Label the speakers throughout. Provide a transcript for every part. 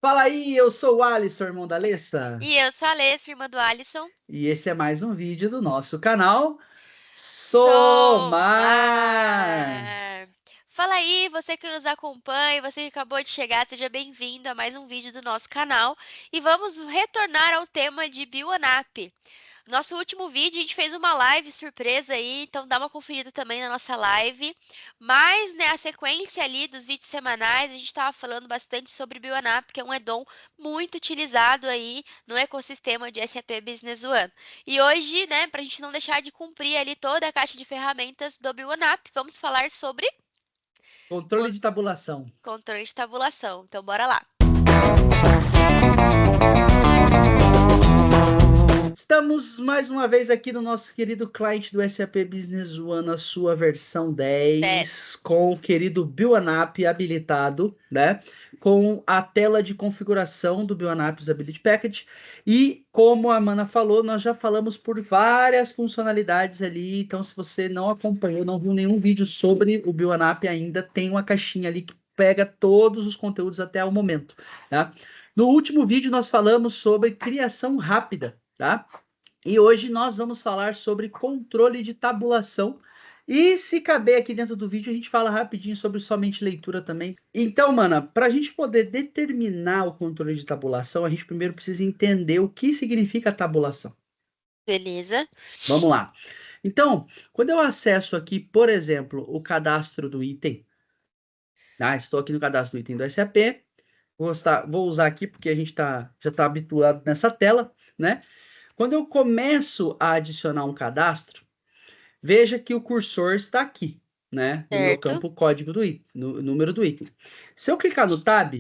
Speaker 1: Fala aí, eu sou o Alisson, irmão da Alessa,
Speaker 2: E eu sou a Alessa, irmã do Alisson.
Speaker 1: e esse é mais um vídeo do nosso canal
Speaker 2: Sou
Speaker 1: Somar.
Speaker 2: Mar. Fala aí, você que nos acompanha, você que acabou de chegar, seja bem-vindo a mais um vídeo do nosso canal. E vamos retornar ao tema de Bioanap. Nosso último vídeo a gente fez uma live surpresa aí, então dá uma conferida também na nossa live. Mas, né, a sequência ali dos vídeos semanais, a gente estava falando bastante sobre Bioanap, que é um add-on muito utilizado aí no ecossistema de SAP Business One. E hoje, né, para a gente não deixar de cumprir ali toda a caixa de ferramentas do Bioanap, vamos falar sobre
Speaker 1: Controle de tabulação.
Speaker 2: controle de tabulação. Então, bora lá.
Speaker 1: Estamos mais uma vez aqui no nosso querido cliente do SAP Business One, a sua versão 10,
Speaker 2: 10.
Speaker 1: com o querido Bioanap habilitado, né? Com a tela de configuração do Bioanap Usability Package. E como a Mana falou, nós já falamos por várias funcionalidades ali. Então, se você não acompanhou, não viu nenhum vídeo sobre o Bioanap ainda, tem uma caixinha ali que pega todos os conteúdos até o momento, tá? No último vídeo, nós falamos sobre criação rápida, tá? E hoje nós vamos falar sobre controle de tabulação. E se caber aqui dentro do vídeo, a gente fala rapidinho sobre somente leitura também. Então, mana, para a gente poder determinar o controle de tabulação, a gente primeiro precisa entender o que significa tabulação.
Speaker 2: Beleza.
Speaker 1: Vamos lá. Então, quando eu acesso aqui, por exemplo, o cadastro do item, tá? Estou aqui no cadastro do item do SAP. Vou usar aqui porque a gente já está habituado nessa tela, né? Quando eu começo a adicionar um cadastro, veja que o cursor está aqui, né? No meu
Speaker 2: Certo.
Speaker 1: campo código do item, no número do item. Se eu clicar no tab,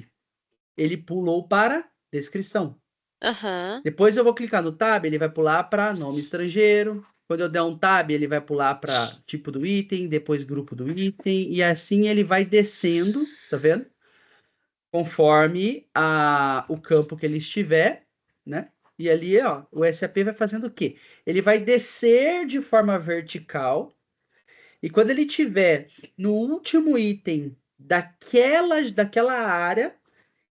Speaker 1: ele pulou para descrição.
Speaker 2: Aham.
Speaker 1: Depois eu vou clicar no tab, ele vai pular para nome estrangeiro. Quando eu der um tab, ele vai pular para tipo do item, depois grupo do item, e assim ele vai descendo, tá vendo? Conforme o campo que ele estiver, né? E ali, ó, o SAP vai fazendo o quê? Ele vai descer de forma vertical e quando ele tiver no último item daquela área,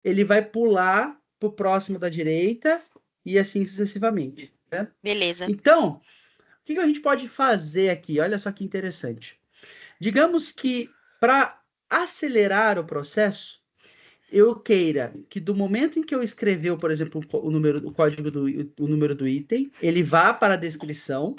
Speaker 1: ele vai pular para o próximo da direita e assim sucessivamente, né?
Speaker 2: Beleza.
Speaker 1: Então, o que a gente pode fazer aqui? Olha só que interessante. Digamos que para acelerar o processo, eu queira que do momento em que eu escrever, por exemplo, o código o número do item, ele vá para a descrição,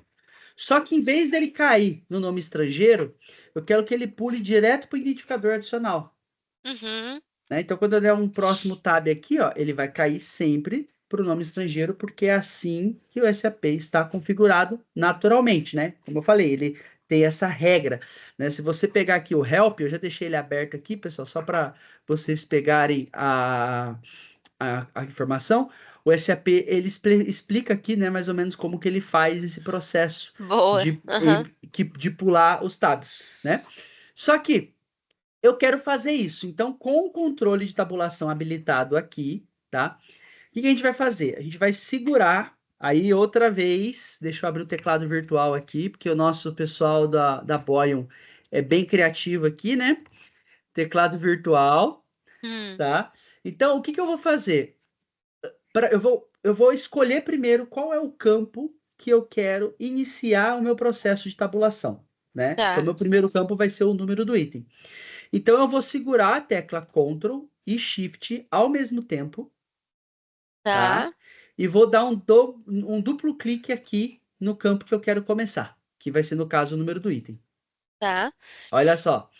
Speaker 1: só que em vez dele cair no nome estrangeiro, eu quero que ele pule direto para o identificador adicional.
Speaker 2: Uhum.
Speaker 1: Né? Então, quando eu der um próximo tab aqui, ó, ele vai cair sempre para o nome estrangeiro, porque é assim que o SAP está configurado naturalmente, né? Como eu falei, ele tem essa regra, né? Se você pegar aqui o help, eu já deixei ele aberto aqui, pessoal, só para vocês pegarem a informação. O SAP ele explica aqui, né, mais ou menos como que ele faz esse processo
Speaker 2: Boa.
Speaker 1: de,
Speaker 2: Aham.
Speaker 1: de pular os tabs, né? Só que eu quero fazer isso. Então, com o controle de tabulação habilitado aqui, tá? O que a gente vai fazer? A gente vai segurar aí outra vez. Deixa eu abrir o teclado virtual aqui, porque o nosso pessoal da Boyon é bem criativo aqui, né? Teclado virtual,
Speaker 2: Hum.
Speaker 1: tá? Então, o que eu vou fazer? Eu vou escolher primeiro qual é o campo que eu quero iniciar o meu processo de tabulação, né? Então,
Speaker 2: Tá.
Speaker 1: meu primeiro campo vai ser o número do item. Então, eu vou segurar a tecla Ctrl e Shift ao mesmo tempo, tá?
Speaker 2: Tá.
Speaker 1: E vou dar um duplo clique aqui no campo que eu quero começar, que vai ser, no caso, o número do item.
Speaker 2: Tá.
Speaker 1: Olha só.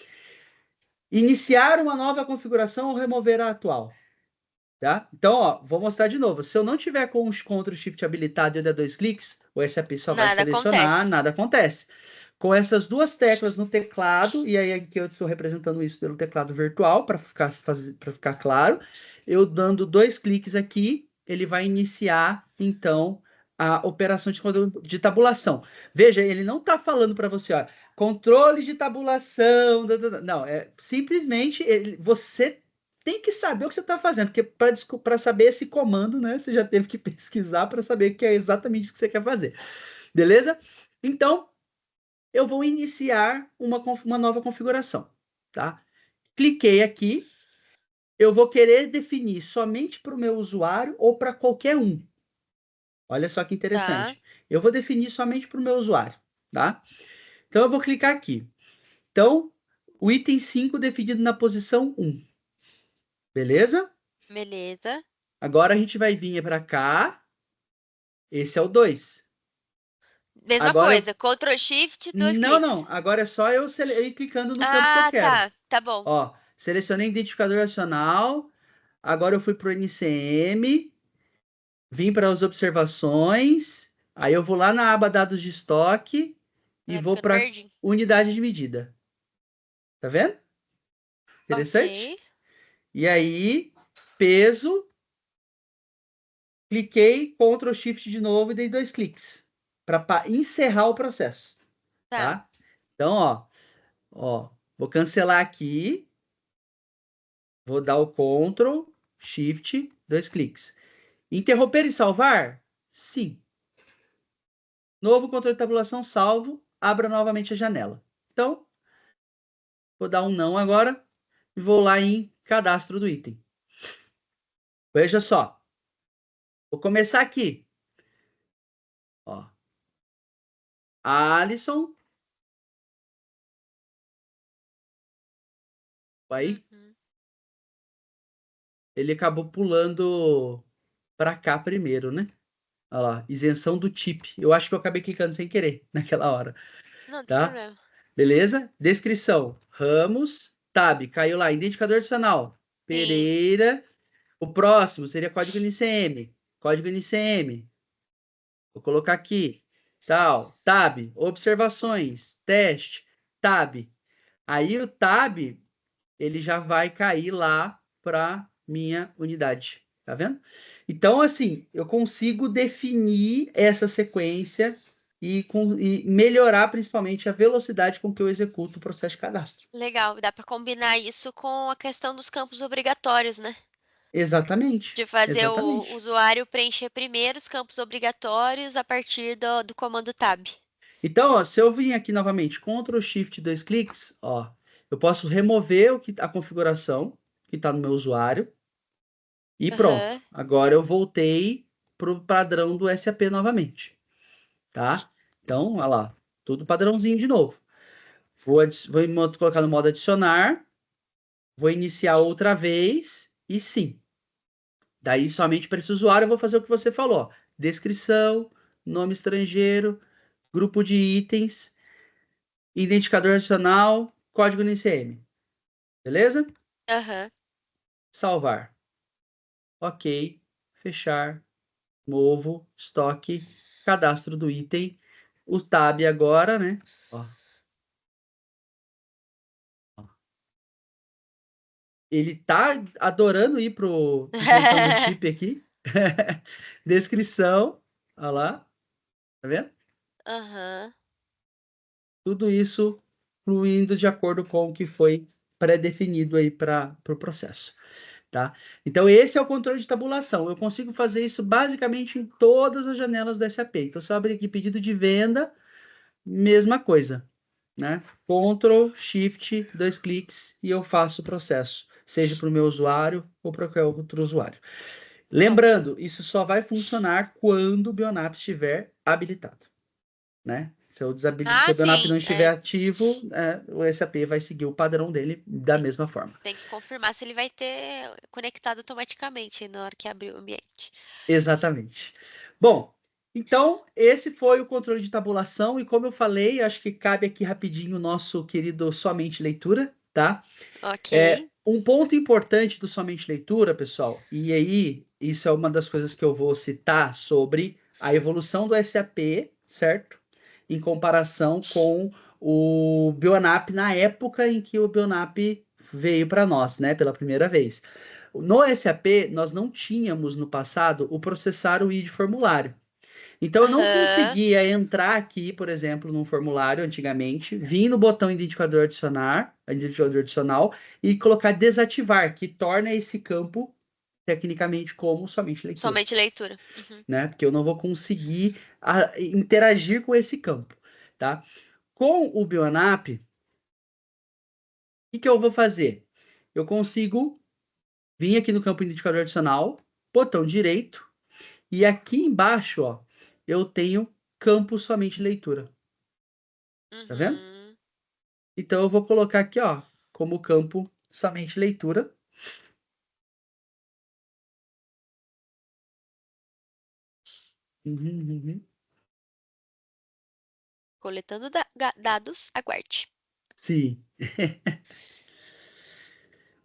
Speaker 1: Iniciar uma nova configuração ou remover a atual. Tá? Então, ó, vou mostrar de novo. Se eu não tiver com o Ctrl Shift habilitado e eu der dois cliques, o SAP só vai
Speaker 2: Nada
Speaker 1: selecionar,
Speaker 2: acontece.
Speaker 1: nada acontece. Com essas duas teclas no teclado, e aí aqui eu estou representando isso pelo teclado virtual, para ficar claro, eu dando dois cliques aqui, ele vai iniciar, então, a operação de tabulação. Veja, ele não está falando para você, ó, controle de tabulação, não, é simplesmente você tem que saber o que você está fazendo, porque para saber esse comando, né, você já teve que pesquisar para saber que é exatamente isso que você quer fazer. Beleza? Então, eu vou iniciar uma nova configuração, tá? Cliquei aqui eu vou querer definir somente para o meu usuário ou para qualquer um. Olha só que interessante. Eu vou definir somente para o meu usuário, tá? Então, eu vou clicar aqui. Então, o item 5 definido na posição 1. Beleza?
Speaker 2: Beleza.
Speaker 1: Agora a gente vai vir para cá. Esse é o 2.
Speaker 2: Mesma
Speaker 1: Agora,
Speaker 2: coisa, Ctrl Shift, 2
Speaker 1: não,
Speaker 2: cliques.
Speaker 1: não. Agora é só eu ir clicando no campo que eu
Speaker 2: Ah,
Speaker 1: quero.
Speaker 2: tá. Tá bom.
Speaker 1: Ó, selecionei identificador adicional. Agora eu fui para o NCM. Vim para as observações. Aí eu vou lá na aba dados de estoque e
Speaker 2: Vai
Speaker 1: vou
Speaker 2: ficando
Speaker 1: para
Speaker 2: verdinho.
Speaker 1: unidade de medida. Tá vendo? Interessante?
Speaker 2: Ok.
Speaker 1: E aí, peso. Cliquei, Ctrl Shift de novo e dei 2 cliques para encerrar o processo,
Speaker 2: Tá.
Speaker 1: tá? Então, ó, vou cancelar aqui, vou dar o Ctrl Shift, 2 cliques. Interromper e salvar? Sim. Novo controle de tabulação salvo, abra novamente a janela. Então, vou dar um não agora e vou lá em cadastro do item. Veja só. Vou começar aqui. Ó. Alisson. Aí,
Speaker 2: Uhum.
Speaker 1: ele acabou pulando para cá primeiro, né? Olha lá, isenção do TIP. Eu acho que eu acabei clicando sem querer naquela hora,
Speaker 2: Não, não tem
Speaker 1: tá?
Speaker 2: problema.
Speaker 1: Beleza? Descrição. Ramos, tab, caiu lá. Identificador adicional.
Speaker 2: Sim.
Speaker 1: Pereira. O próximo seria código NCM. Código NCM. Vou colocar aqui. Tal. Tab. Observações. Teste. Tab. Aí o tab, ele já vai cair lá para minha unidade. Tá vendo? Então, assim, eu consigo definir essa sequência e melhorar principalmente a velocidade com que eu executo o processo de cadastro.
Speaker 2: Legal. Dá para combinar isso com a questão dos campos obrigatórios, né?
Speaker 1: Exatamente,
Speaker 2: De fazer o
Speaker 1: exatamente.
Speaker 2: usuário preencher primeiro os campos obrigatórios a partir do comando Tab.
Speaker 1: Então, ó, se eu vim aqui novamente, Ctrl Shift 2 cliques, ó, eu posso remover a configuração que está no meu usuário e pronto.
Speaker 2: Aham.
Speaker 1: Agora eu voltei para o padrão do SAP novamente, tá? Então, olha lá, tudo padrãozinho de novo. Vou colocar no modo adicionar, vou iniciar outra vez e sim. Daí, somente para esse usuário, eu vou fazer o que você falou, ó, descrição, nome estrangeiro, grupo de itens, identificador adicional, código NCM. Beleza?
Speaker 2: Aham.
Speaker 1: Salvar. Ok. Fechar. Novo. Estoque. Cadastro do item. O tab agora, né? Ó. Ele tá adorando ir pro isenção do TIP aqui. Descrição. Olha lá. Tá vendo?
Speaker 2: Aham.
Speaker 1: Tudo isso fluindo de acordo com o que foi pré-definido aí para o processo. Tá? Então, esse é o controle de tabulação. Eu consigo fazer isso basicamente em todas as janelas da SAP. Então, se eu abrir aqui pedido de venda, mesma coisa. Né? Ctrl, Shift, 2 cliques e eu faço o processo, seja para o meu usuário ou para qualquer outro usuário. Lembrando, isso só vai funcionar quando o Bionap estiver habilitado. Né? Se o
Speaker 2: Ah,
Speaker 1: Bionap
Speaker 2: sim.
Speaker 1: não estiver ativo, o SAP vai seguir o padrão dele da mesma forma.
Speaker 2: Tem que confirmar se ele vai ter conectado automaticamente na hora que abrir o ambiente.
Speaker 1: Exatamente. Bom, então esse foi o controle de tabulação e como eu falei, acho que cabe aqui rapidinho o nosso querido somente leitura, tá?
Speaker 2: Ok.
Speaker 1: Um ponto importante do somente leitura, pessoal, e aí isso é uma das coisas que eu vou citar sobre a evolução do SAP, certo? Em comparação com o Bionap na época em que o Bionap veio para nós, né, pela primeira vez. No SAP, nós não tínhamos no passado o processar ID formulário. Então, eu não
Speaker 2: Aham.
Speaker 1: conseguia entrar aqui, por exemplo, num formulário antigamente, vir no botão identificador adicional e colocar desativar, que torna esse campo tecnicamente como somente leitura,
Speaker 2: Somente leitura. Uhum.
Speaker 1: né? Porque eu não vou conseguir interagir com esse campo, tá? Com o Bionap, o que eu vou fazer? Eu consigo Vim aqui no campo identificador adicional, botão direito, e aqui embaixo, ó, eu tenho campo somente leitura. Tá vendo?
Speaker 2: Uhum.
Speaker 1: Então eu vou colocar aqui, ó, como campo somente leitura. Uhum.
Speaker 2: Coletando dados, aguarde.
Speaker 1: Sim.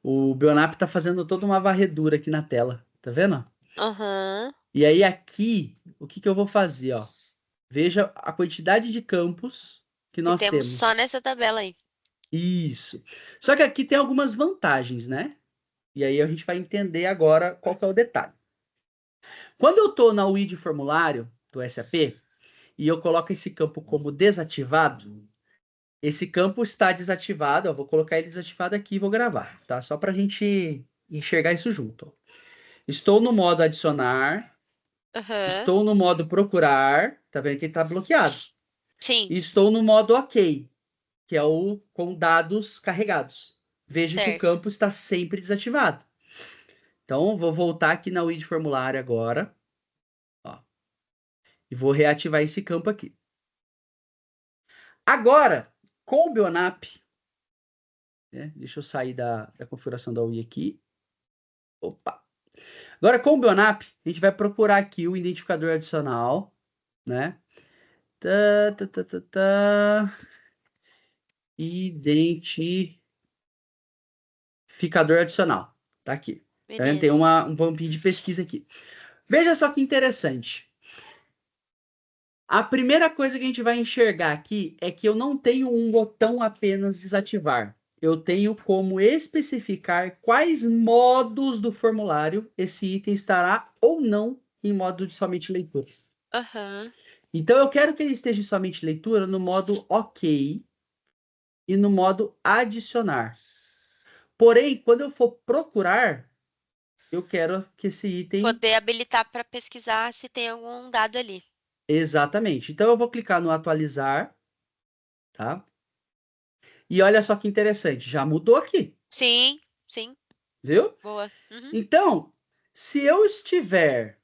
Speaker 1: O Bionap tá fazendo toda uma varredura aqui na tela, tá vendo?
Speaker 2: Aham.
Speaker 1: E aí aqui, o que que eu vou fazer, ó? Veja a quantidade de campos que
Speaker 2: Que
Speaker 1: nós
Speaker 2: temos só
Speaker 1: temos.
Speaker 2: nessa tabela aí.
Speaker 1: Isso. Só que aqui tem algumas vantagens, né? E aí a gente vai entender agora qual que é o detalhe. Quando eu estou na UI de formulário do SAP e eu coloco esse campo como desativado, esse campo está desativado. Eu vou colocar ele desativado aqui e vou gravar, tá? Só para a gente enxergar isso junto. Estou no modo adicionar,
Speaker 2: Aham.
Speaker 1: estou no modo procurar, tá vendo que ele está bloqueado.
Speaker 2: Sim,
Speaker 1: E estou no modo OK, que é o com dados carregados. Veja que o
Speaker 2: certo.
Speaker 1: campo está sempre desativado. Então, vou voltar aqui na UI de formulário agora, ó, e vou reativar esse campo aqui. Agora, com o Bionap, né, deixa eu sair da configuração da UI aqui. Opa! Agora, com o Bionap, a gente vai procurar aqui o identificador adicional, né? Identificador adicional. Tá aqui. Tá vendo? Tem
Speaker 2: Beleza.
Speaker 1: um campinho de pesquisa aqui. Veja só que interessante. A primeira coisa que a gente vai enxergar aqui é que eu não tenho um botão apenas desativar. Eu tenho como especificar quais modos do formulário esse item estará ou não em modo de somente leitura.
Speaker 2: Aham.
Speaker 1: Então eu quero que ele esteja em somente leitura no modo OK e no modo adicionar. Porém, quando eu for procurar, eu quero que esse item.
Speaker 2: Poder habilitar para pesquisar se tem algum dado ali.
Speaker 1: Exatamente. Então eu vou clicar no atualizar, tá? E olha só que interessante, já mudou aqui,
Speaker 2: Sim, sim.
Speaker 1: viu?
Speaker 2: Boa. Uhum.
Speaker 1: Então, se eu estiver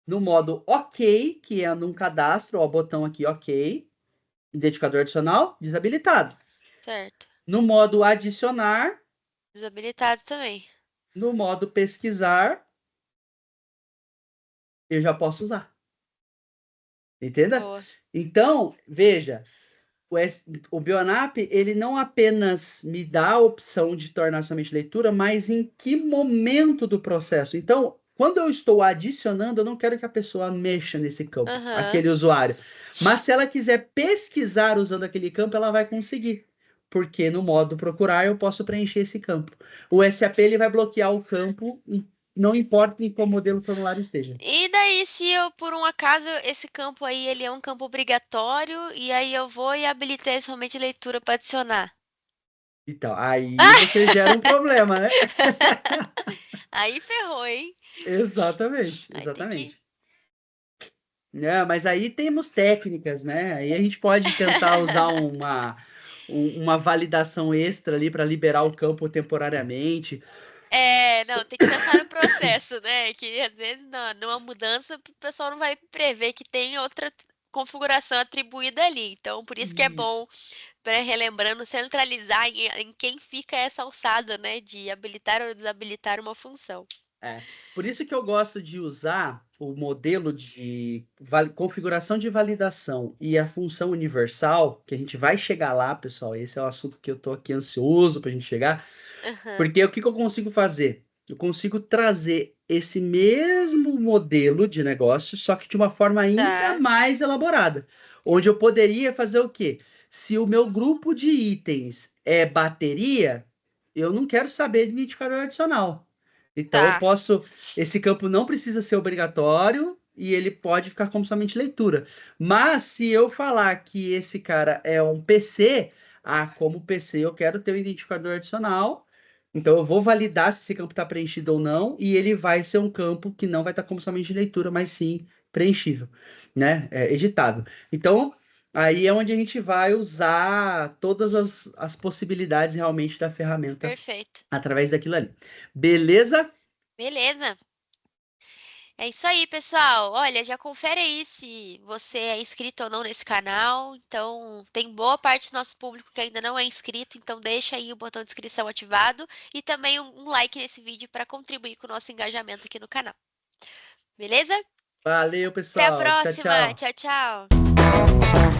Speaker 1: no modo OK, que é num cadastro, ó, o botão aqui OK, identificador adicional, desabilitado.
Speaker 2: Certo.
Speaker 1: No modo adicionar,
Speaker 2: Desabilitado também.
Speaker 1: no modo pesquisar, eu já posso usar. Entenda?
Speaker 2: Boa.
Speaker 1: Então, veja, o Bionap, ele não apenas me dá a opção de tornar somente leitura, mas em que momento do processo. Então, quando eu estou adicionando, eu não quero que a pessoa mexa nesse campo,
Speaker 2: Aham.
Speaker 1: aquele usuário. Mas se ela quiser pesquisar usando aquele campo, ela vai conseguir. Porque no modo procurar eu posso preencher esse campo. O SAP ele vai bloquear o campo, não importa em qual modelo o formulário esteja.
Speaker 2: E daí, se eu, por um acaso, esse campo aí, ele é um campo obrigatório, e aí eu vou e habilitei somente leitura para adicionar.
Speaker 1: Então, aí você gera um problema, né?
Speaker 2: Aí ferrou, hein?
Speaker 1: Exatamente,
Speaker 2: Aí tem que.
Speaker 1: exatamente. É, mas aí temos técnicas, né? Aí a gente pode tentar usar uma validação extra ali para liberar o campo temporariamente.
Speaker 2: É, não, tem que pensar no processo, né? Que às vezes numa mudança o pessoal não vai prever que tem outra configuração atribuída ali. Então, por isso que é
Speaker 1: Isso.
Speaker 2: bom, para relembrando, centralizar em quem fica essa alçada, né? De habilitar ou desabilitar uma função.
Speaker 1: É. Por isso que eu gosto de usar o modelo de configuração de validação e a função universal, que a gente vai chegar lá, pessoal. Esse é o assunto que eu estou aqui ansioso para a gente chegar.
Speaker 2: Aham.
Speaker 1: Porque o que eu consigo fazer? Eu consigo trazer esse mesmo modelo de negócio, só que de uma forma ainda
Speaker 2: Tá,
Speaker 1: mais elaborada. Onde eu poderia fazer o quê? Se o meu grupo de itens é bateria, eu não quero saber de identificador adicional. Então eu
Speaker 2: tá,
Speaker 1: posso. Esse campo não precisa ser obrigatório e ele pode ficar como somente leitura. Mas se eu falar que esse cara é um PC, como PC eu quero ter um identificador adicional. Então eu vou validar se esse campo está preenchido ou não, e ele vai ser um campo que não vai estar como somente leitura, mas sim preenchível, né? É, editável. Então, Aí é onde a gente vai usar todas as possibilidades realmente da ferramenta
Speaker 2: Perfeito.
Speaker 1: através daquilo ali. Beleza?
Speaker 2: Beleza. É isso aí, pessoal. Olha, já confere aí se você é inscrito ou não nesse canal. Então, tem boa parte do nosso público que ainda não é inscrito, então deixa aí o botão de inscrição ativado e também um like nesse vídeo para contribuir com o nosso engajamento aqui no canal. Beleza?
Speaker 1: Valeu,
Speaker 2: Até a
Speaker 1: pessoal. Tchau,
Speaker 2: próxima.
Speaker 1: tchau.
Speaker 2: Tchau, tchau.